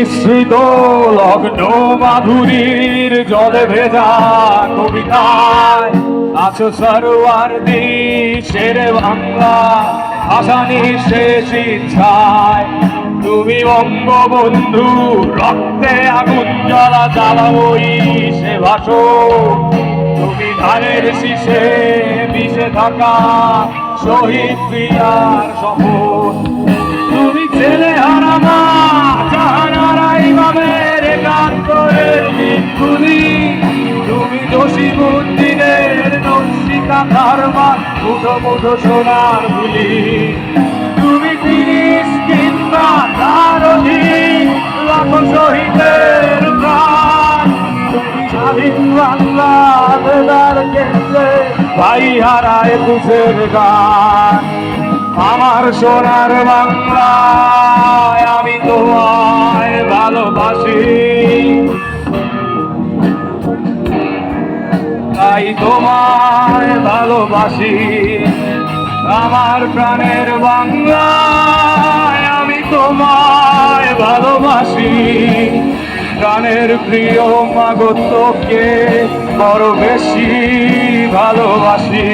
মিশ্রিত লগ্ন মাধুরীর জলে ভেজা কবিতায় আছো সরোয়ার্দি শেরে বাংলা ভাষা নিঃশেষ ইচ্ছায়। তুমি বঙ্গবন্ধু রক্তে আগুন জ্বালা জ্বালাবই সে ভাষণ। তুমি ধানের শীষে মিশে থাকা শহীদ প্রিয়ার শপথ। তুমি ছেলে হারা মা জাহানারা ইমামের একাত্তরের দিনগুলি। তুমি জসিমউদ্দিনের নকশিকা কারবার মুঠো মুঠো সোনার গুলি। তুমি ৩০ কিংবা তার অধিক লাখো শহীদের প্রাণ। তুমি স্বাধীন বাংলা বেদার কেন্দ্রে ভাই হারা একুশের গান। আমার সোনার বাংলায় আমি তোমায় ভালোবাসি, তাই তোমায় ভালোবাসি। আমার প্রাণের বাংলায় আমি তোমায় ভালোবাসি। প্রাণের প্রিয় মাগো তোকে বড় বেশি ভালোবাসি।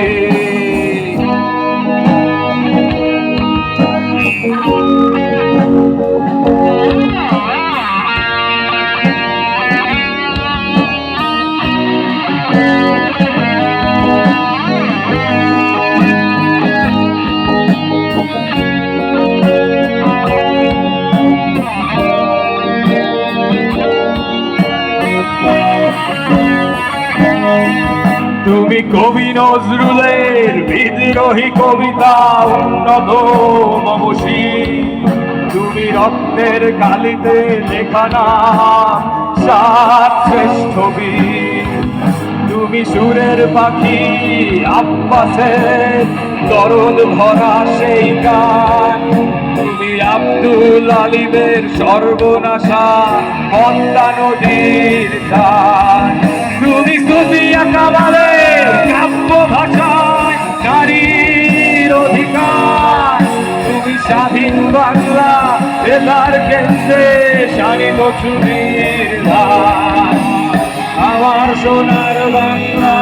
তুমি কবি নজরুলের বিদ্রোহী কবিতা উন্নত মমসী। তুমি রক্তের কালিতে লেখা নাম সাত শ্রেষ্ঠ বীর। তুমি সুরের পাখি আব্বাসের দরদ ভরা সেই গান। তুমি আব্দুল আলিমের সর্বনাশা পদ্মা নদীর গান। তুমি সুফিয়া কামালের কাব্য ভাষায় নারীর অধিকার। তুমি স্বাধীন বাংলা বেতার কেন্দ্রে শানিত চুরির ধার। আমার সোনার বাংলা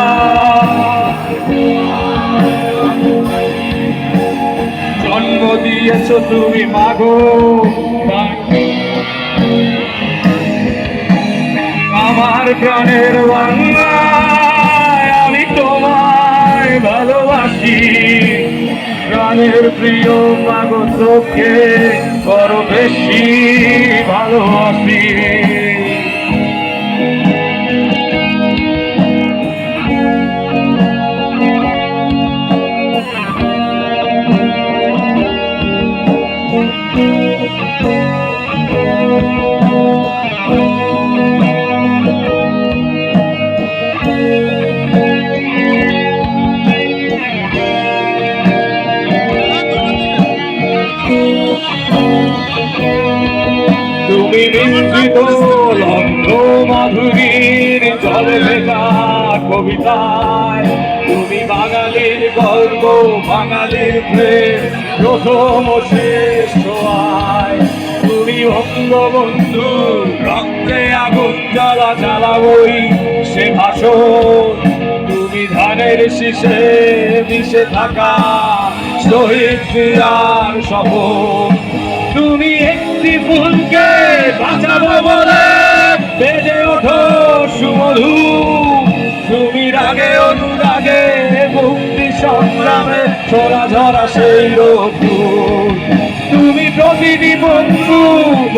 জন্ম দিয়েছ তুমি মাগো। আমার প্রাণের বাংলায় আমি তোমায় ভালোবাসি। প্রাণের প্রিয় মাগো তোকে বড় বেশি ভালোবাসি। তুমি মিশ্রিত লগ্ন মাধুরীর জলে ভেজা কবিতায়। তুমি বাঙালির গর্ব বাঙালির প্রেম প্রথম ও শেষ আয়। তুমি বঙ্গবন্ধু রক্তে আগুন জ্বালা জ্বালাবই সে ভাষণ। তুমি ধানের শীষে মিশে থাকা শহীদ প্রিয়ার শপথ। তুমি একটি ফুলকে বাঁচাবো বলে বেজে ওঠো সুমধু। তুমি রাগে অনুরাগে মুক্তি সংগ্রামে ছোড়া ঝরা সেই রূপ। তুমি প্রতিটি বন্ধু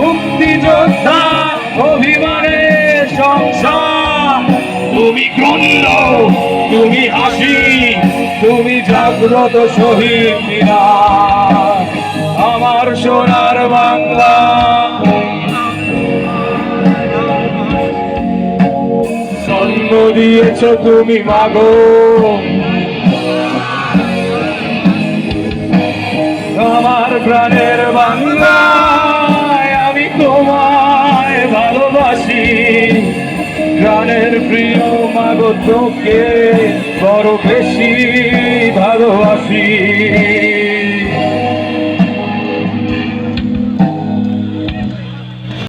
মুক্তি যোদ্ধা অভিমানের সংসার। তুমি ক্রন্দ তুমি হাসি তুমি জাগ্রত শহীদ মিনার। আমার সোনার বাংলা জন্ম দিয়েছ তুমি মাগো। আমার প্রাণের বাংলায় আমি তোমায় ভালোবাসি। প্রাণের প্রিয় মাগো তোকে বড় বেশি ভালোবাসি।